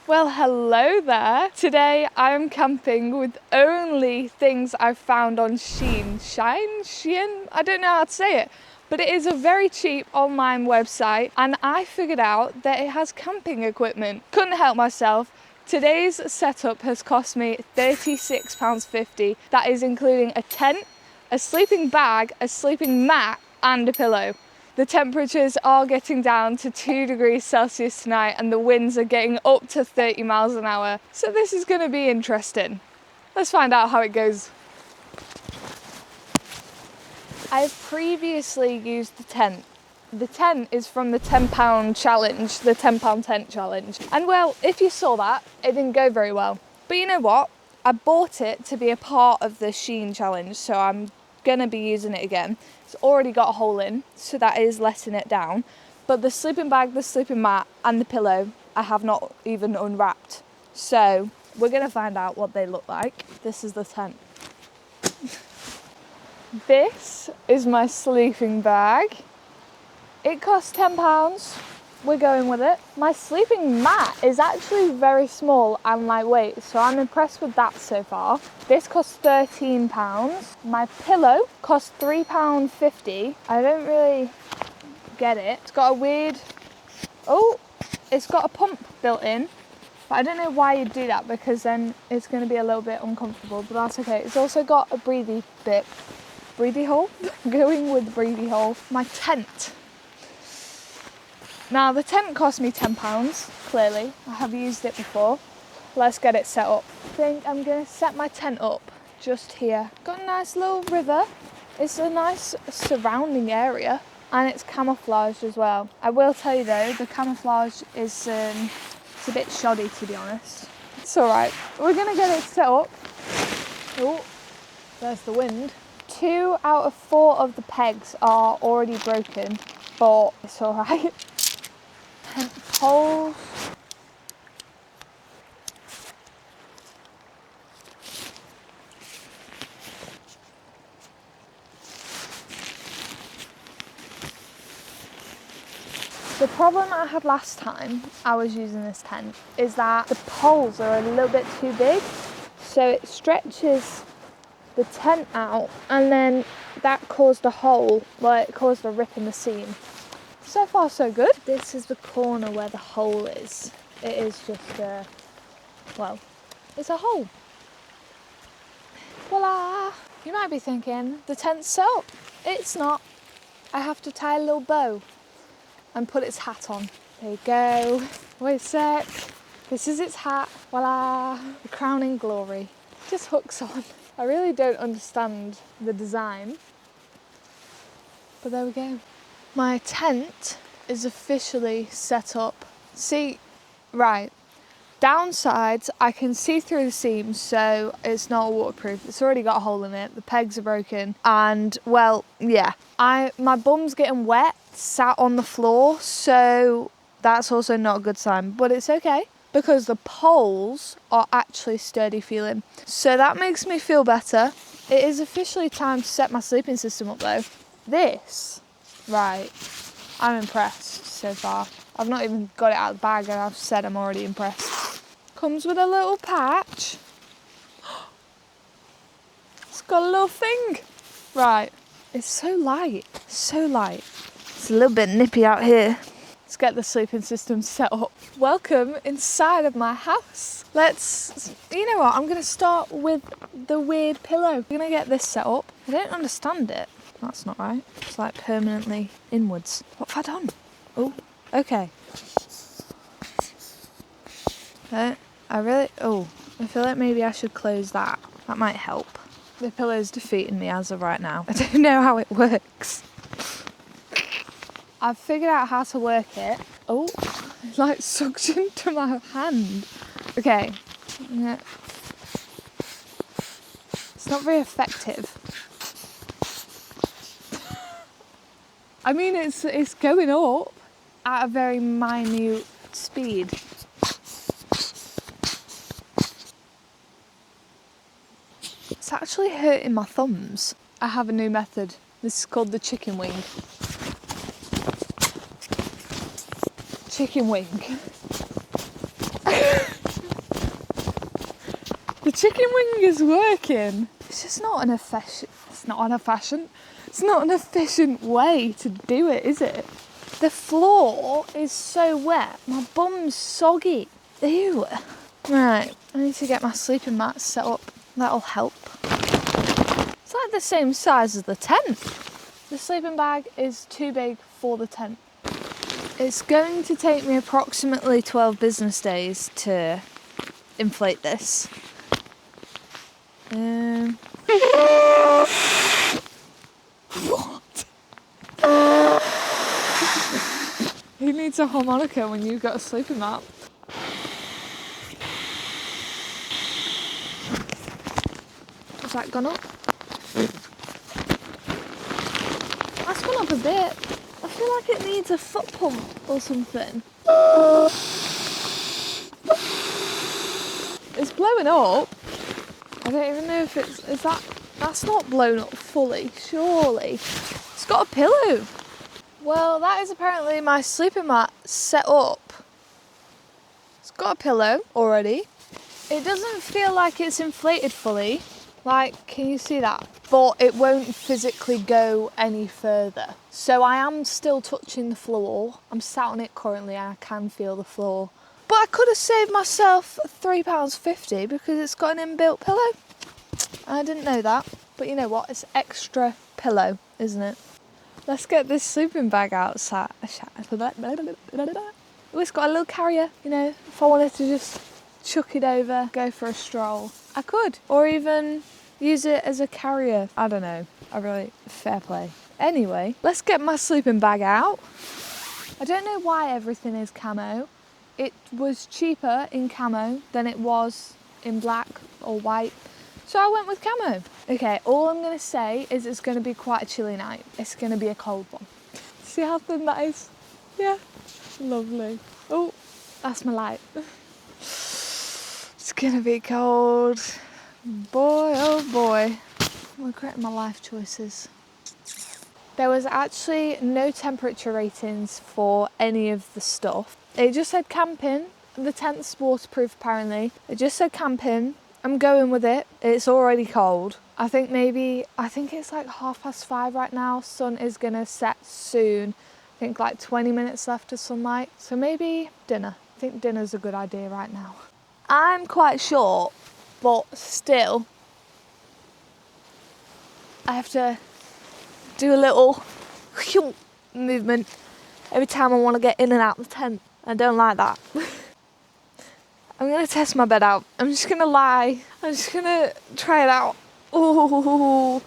Well, hello there. Today I'm camping with only things I've found on Shein. Shein? I don't know how to say it. But it is a very cheap online website and I figured out that it has camping equipment. Couldn't help myself. Today's setup has cost me £36.50. That is including a tent, a sleeping bag, a sleeping mat and a pillow. The temperatures are getting down to 2 degrees Celsius tonight and the winds are getting up to 30 miles an hour. So this is going to be interesting. Let's find out how it goes. I've previously used the tent. The tent is from the £10 challenge, the £10 tent challenge. And well, if you saw that, it didn't go very well. But you know what? I bought it to be a part of the Shein challenge, so I'm gonna be using it again. It's already got a hole in, so that is letting it down. But the sleeping bag, the sleeping mat and the pillow, I have not even unwrapped. So we're gonna find out what they look like. This is the tent. This is my sleeping bag. It costs £10. We're going with it. My sleeping mat is actually very small and lightweight, so I'm impressed with that so far. This costs £13. My pillow costs £3.50. I don't really get it. It's got a weird... Oh, it's got a pump built in. But I don't know why you'd do that because then it's going to be a little bit uncomfortable, but that's okay. It's also got a breathy bit. Breathy hole? Going with breathy hole. My tent. Now the tent cost me £10, clearly. I have used it before. Let's get it set up. I think I'm going to set my tent up just here. Got a nice little river. It's a nice surrounding area and it's camouflaged as well. I will tell you though, the camouflage is it's a bit shoddy to be honest. It's alright. We're going to get it set up. Oh, there's the wind. 2 out of 4 of the pegs are already broken, but it's alright. Tent poles. The problem I had last time I was using this tent is that the poles are a little bit too big, so it stretches the tent out and then that caused a hole, well it caused a rip in the seam. So far so good. This is the corner where the hole is. It is just well, it's a hole. Voila! You might be thinking, the tent's set up. It's not. I have to tie a little bow and put its hat on. There you go. Wait a sec. This is its hat. Voila! The crowning glory. Just hooks on. I really don't understand the design, but there we go. My tent is officially set up. See, right, downsides, I can see through the seams, so it's not waterproof. It's already got a hole in it, the pegs are broken, and well, yeah. My bum's getting wet, sat on the floor, so that's also not a good sign, but it's okay, because the poles are actually sturdy feeling. So that makes me feel better. It is officially time to set my sleeping system up though. This, right, I'm impressed so far. I've not even got it out of the bag and I've said I'm already impressed. Comes with a little patch. It's got a little thing. Right, it's so light, so light. It's a little bit nippy out here. Let's get the sleeping system set up. Welcome inside of my house. You know what, I'm gonna start with the weird pillow. I'm gonna get this set up. I don't understand it. That's not right. It's like permanently inwards. What have I done? Oh, okay. I feel like maybe I should close that. That might help. The pillow's defeating me as of right now. I don't know how it works. I've figured out how to work it. Oh, it's like suction to my hand. Okay. Yeah. It's not very effective. I mean, it's going up at a very minute speed. It's actually hurting my thumbs. I have a new method. This is called the chicken wing. Chicken wing. The chicken wing is working. It's just not an efficient way to do it, is it? The floor is so wet. My bum's soggy. Ew. Right, I need to get my sleeping mat set up. That'll help. It's like the same size as the tent. The sleeping bag is too big for the tent. It's going to take me approximately 12 business days to inflate this. What? Who needs a harmonica when you've got a sleeping mat? Has that gone up? That's gone up a bit. I feel like it needs a foot pump or something. It's blowing up. I don't even know if that's not blown up fully, surely. It's got a pillow. Well, that is apparently my sleeping mat set up. It's got a pillow already. It doesn't feel like it's inflated fully. Like, can you see that? But it won't physically go any further. So I am still touching the floor. I'm sat on it currently and I can feel the floor. But I could have saved myself £3.50 because it's got an inbuilt pillow. I didn't know that. But you know what? It's extra pillow, isn't it? Let's get this sleeping bag outside. Oh, it's got a little carrier, you know, if I wanted to just chuck it over, go for a stroll. I could. Or even use it as a carrier. I don't know. Fair play. Anyway, let's get my sleeping bag out. I don't know why everything is camo. It was cheaper in camo than it was in black or white. So I went with camo. Okay, all I'm going to say is it's going to be quite a chilly night. It's going to be a cold one. See how thin that is? Yeah. Lovely. Oh, that's my light. It's going to be cold. Boy, oh boy. I'm regretting my life choices. There was actually no temperature ratings for any of the stuff. It just said camping. The tent's waterproof apparently. It just said camping. I'm going with it. It's already cold. I think it's like 5:30 right now. Sun is gonna set soon. I think like 20 minutes left of sunlight. So maybe dinner. I think dinner's a good idea right now. I'm quite short, but still, I have to do a little movement every time I want to get in and out of the tent. I don't like that. I'm going to test my bed out. I'm just going to lie. I'm just going to try it out. Oh,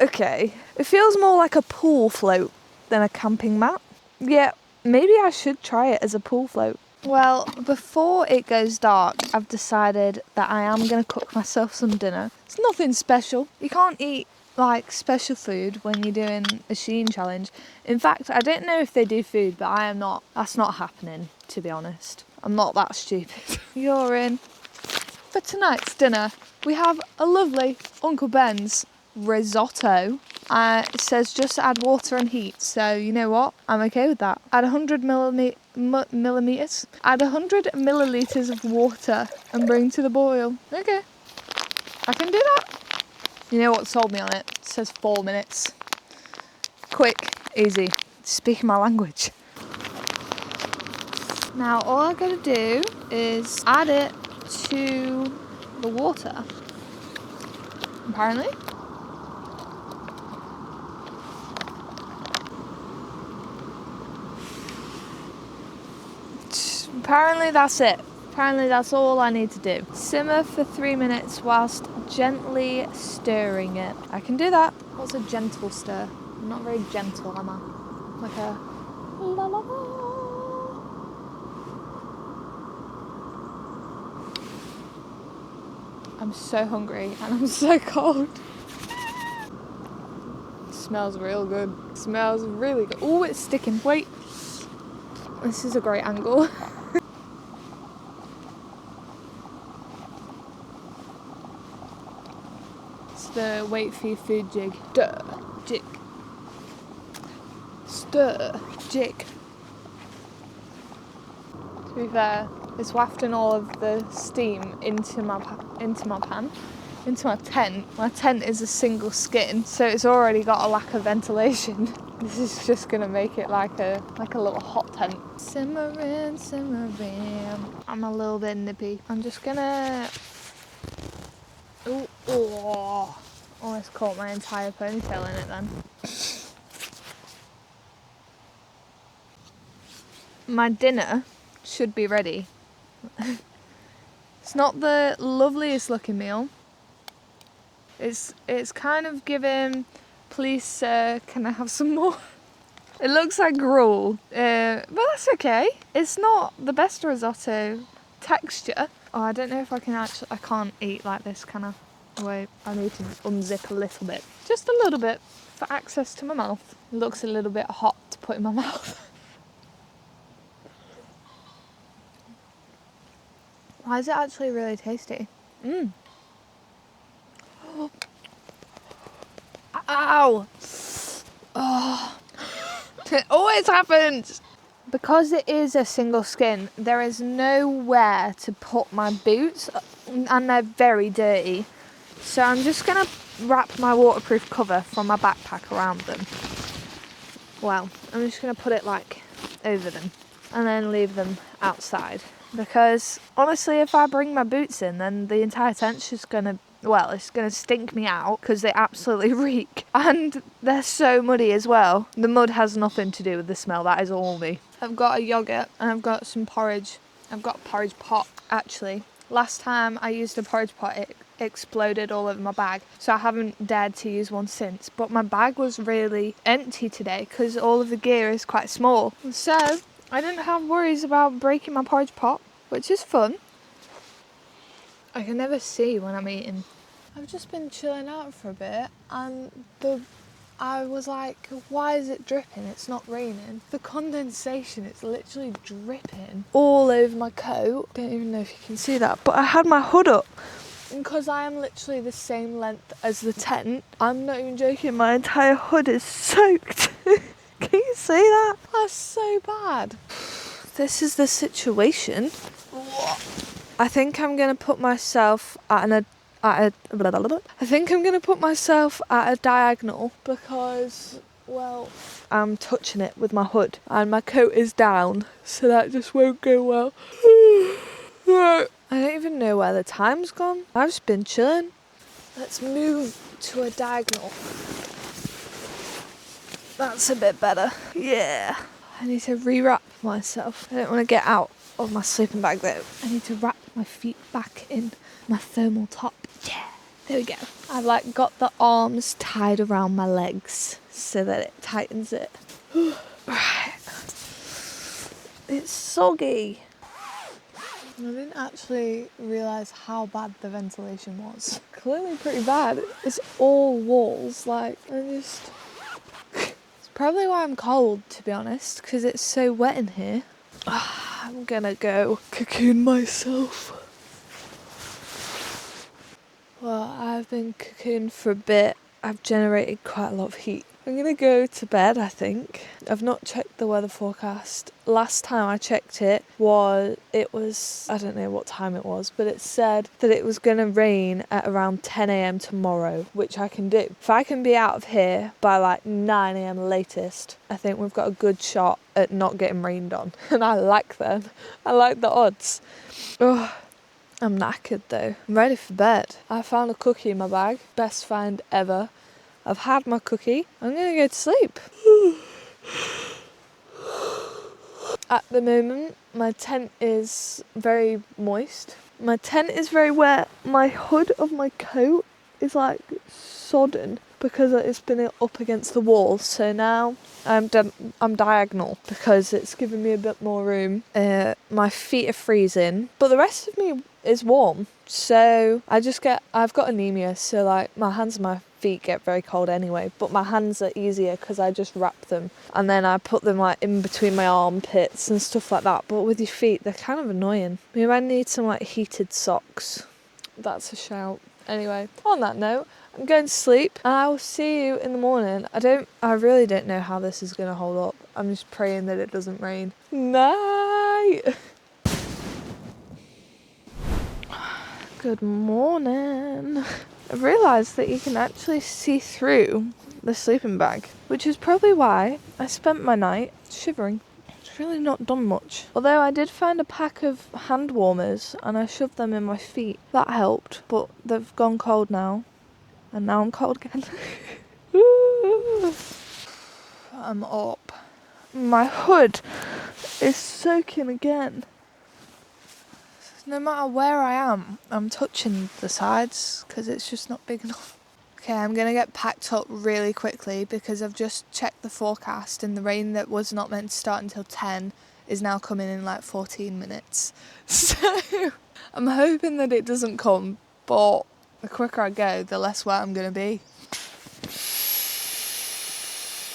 okay. It feels more like a pool float than a camping mat. Yeah, maybe I should try it as a pool float. Well, before it goes dark, I've decided that I am going to cook myself some dinner. It's nothing special. You can't eat like special food when you're doing a Shein challenge. In fact, I don't know if they do food, but I am not. That's not happening, to be honest. I'm not that stupid. You're in. For tonight's dinner, we have a lovely Uncle Ben's risotto. It says just add water and heat, so you know what? I'm okay with that. Add 100 millimeters. Add 100 millilitres of water and bring to the boil. Okay, I can do that. You know what sold me on it? It says 4 minutes. Quick, easy. Speaking my language. Now all I gotta do is add it to the water. Apparently. Apparently that's it. Apparently that's all I need to do. Simmer for 3 minutes whilst gently stirring it. I can do that. What's a gentle stir? I'm not very gentle, am I? Like a la la la. I'm so hungry and I'm so cold. It smells real good. It smells really good. Oh, it's sticking. Wait. This is a great angle. It's the wait for your food jig. Stir, jig. Stir, jig. To be fair, It's wafting all of the steam into my tent. My tent is a single skin, so it's already got a lack of ventilation. This is just gonna make it like a little hot tent. Simmering, simmering. I'm a little bit nippy. I'm just gonna. Oh! Almost caught my entire ponytail in it then. My dinner should be ready. It's not the loveliest looking meal. It's kind of giving, please sir, can I have some more? It looks like gruel, but that's okay. It's not the best risotto texture. Oh, I don't know if I can't eat like this, can I? Wait, I need to unzip a little bit. Just a little bit for access to my mouth. It looks a little bit hot to put in my mouth. Why is it actually really tasty? Ow! Oh. It always happens! Because it is a single skin, there is nowhere to put my boots, and they're very dirty. So I'm just going to wrap my waterproof cover from my backpack around them. Well, I'm just going to put it like over them and then leave them outside. Because honestly, if I bring my boots in, then the entire tent's just going to, well, it's going to stink me out because they absolutely reek. And they're so muddy as well. The mud has nothing to do with the smell, that is all me. I've got a yoghurt and I've got some porridge. I've got a porridge pot, actually. Last time I used a porridge pot, it exploded all over my bag, so I haven't dared to use one since. But my bag was really empty today because all of the gear is quite small. So I didn't have worries about breaking my porridge pot, which is fun. I can never see when I'm eating. I've just been chilling out for a bit and I was like, why is it dripping? It's not raining. The condensation, it's literally dripping all over my coat. Don't even know if you can see that, but I had my hood up. And because I am literally the same length as the tent, I'm not even joking, my entire hood is soaked. Can you see that? That's so bad. This is the situation. I think I'm going to put myself at a diagonal because, well, I'm touching it with my hood and my coat is down, so that just won't go well. I don't even know where the time's gone. I've just been chilling. Let's move to a diagonal. That's a bit better. Yeah. I need to rewrap myself. I don't want to get out of my sleeping bag though. I need to wrap my feet back in my thermal top. Yeah. There we go. I've like got the arms tied around my legs so that it tightens it. Right. It's soggy. I didn't actually realise how bad the ventilation was. Clearly pretty bad. It's all walls, like, it's probably why I'm cold, to be honest, because it's so wet in here. I'm gonna go cocoon myself. Well, I've been cocooned for a bit. I've generated quite a lot of heat. I'm gonna go to bed, I think. I've not checked the weather forecast. Last time I checked it was, I don't know what time it was, but it said that it was gonna rain at around 10 a.m. tomorrow, which I can do. If I can be out of here by like 9 a.m. latest, I think we've got a good shot at not getting rained on. And I like them. I like the odds. Oh, I'm knackered though. I'm ready for bed. I found a cookie in my bag. Best find ever. I've had my cookie. I'm going to go to sleep. At the moment, my tent is very moist. My tent is very wet. My hood of my coat is like sodden because it's been up against the wall. So now I'm diagonal because it's giving me a bit more room. My feet are freezing, but the rest of me is warm. So I've got anemia, so like my hands and my feet get very cold anyway, but my hands are easier because I just wrap them and then I put them like in between my armpits and stuff like that. But with your feet, they're kind of annoying. Maybe I need some like heated socks. That's a shout. Anyway, on that note, I'm going to sleep and I will see you in the morning. I really don't know how this is going to hold up. I'm just praying that it doesn't rain. Night! Good morning. I realised that you can actually see through the sleeping bag, which is probably why I spent my night shivering. It's really not done much. Although I did find a pack of hand warmers and I shoved them in my feet. That helped, but they've gone cold now. And now I'm cold again. I'm up. My hood is soaking again. No matter where I am, I'm touching the sides because it's just not big enough. Okay, I'm going to get packed up really quickly because I've just checked the forecast and the rain that was not meant to start until 10 is now coming in like 14 minutes. So I'm hoping that it doesn't come, but the quicker I go, the less wet I'm going to be.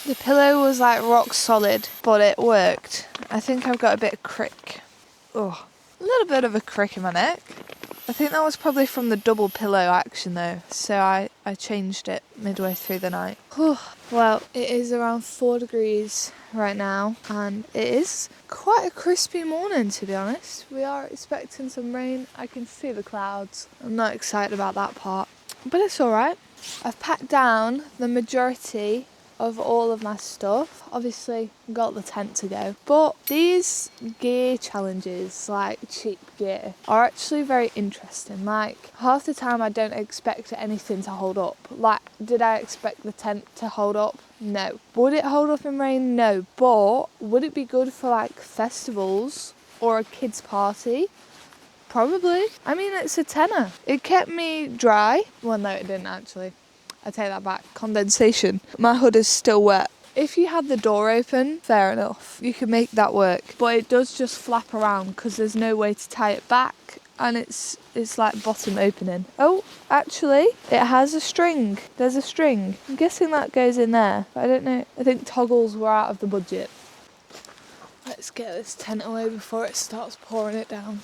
The pillow was like rock solid, but it worked. I think I've got a bit of crick. Oh. A little bit of a crick in my neck. I think that was probably from the double pillow action though, so I changed it midway through the night. Well, it is around 4 degrees right now and it is quite a crispy morning, to be honest. We are expecting some rain. I can see the clouds. I'm not excited about that part, but it's alright. I've packed down the majority of all of my stuff. Obviously got the tent to go, but these gear challenges, like cheap gear, are actually very interesting. Like half the time I don't expect anything to hold up. Like, did I expect the tent to hold up? No. Would it hold up in rain? No. But would it be good for like festivals or a kids party? Probably. I mean, it's a tenner. It kept me dry. Well, no, it didn't actually. I take that back. Condensation. My hood is still wet. If you had the door open, fair enough. You can make that work. But it does just flap around because there's no way to tie it back. And it's like bottom opening. Oh, actually, it has a string. There's a string. I'm guessing that goes in there. But I don't know. I think toggles were out of the budget. Let's get this tent away before it starts pouring it down.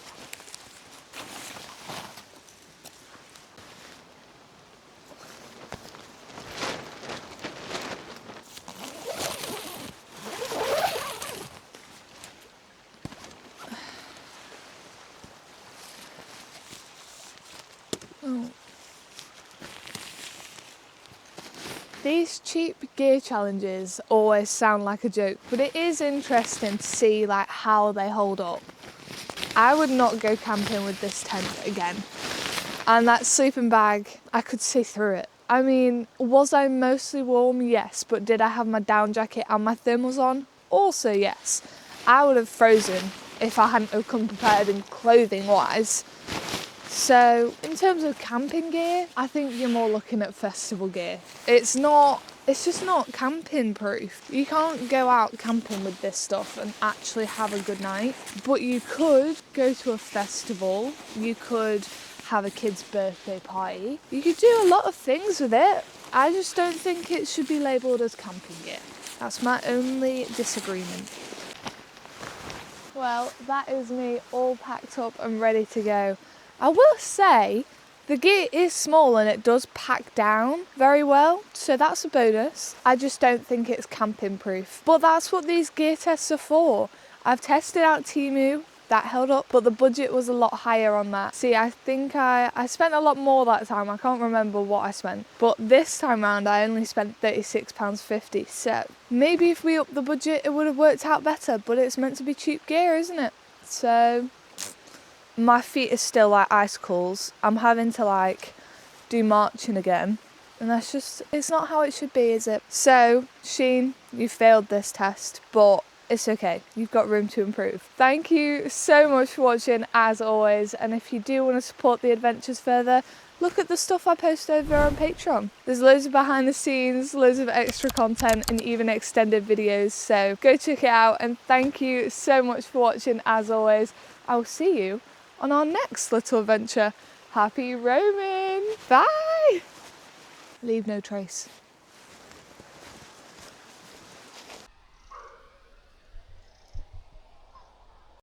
These cheap gear challenges always sound like a joke, but it is interesting to see like how they hold up. I would not go camping with this tent again. And that sleeping bag, I could see through it. I mean, was I mostly warm? Yes, but did I have my down jacket and my thermals on? Also yes. I would have frozen if I hadn't have come prepared in clothing wise. So in terms of camping gear, I think you're more looking at festival gear. It's just not camping proof. You can't go out camping with this stuff and actually have a good night. But you could go to a festival, you could have a kid's birthday party. You could do a lot of things with it. I just don't think it should be labelled as camping gear. That's my only disagreement. Well, that is me all packed up and ready to go. I will say, the gear is small and it does pack down very well, so that's a bonus. I just don't think it's camping proof. But that's what these gear tests are for. I've tested out Temu, that held up, but the budget was a lot higher on that. See, I think I spent a lot more that time. I can't remember what I spent. But this time round, I only spent £36.50. So maybe if we upped the budget, it would have worked out better. But it's meant to be cheap gear, isn't it? So my feet are still like icicles. I'm having to like do marching again. And that's just, it's not how it should be, is it? So, Shein, you failed this test, but it's okay. You've got room to improve. Thank you so much for watching, as always. And if you do want to support the adventures further, look at the stuff I post over on Patreon. There's loads of behind the scenes, loads of extra content, and even extended videos. So go check it out. And thank you so much for watching, as always. I will see you on our next little adventure. Happy roaming. Bye. Leave no trace.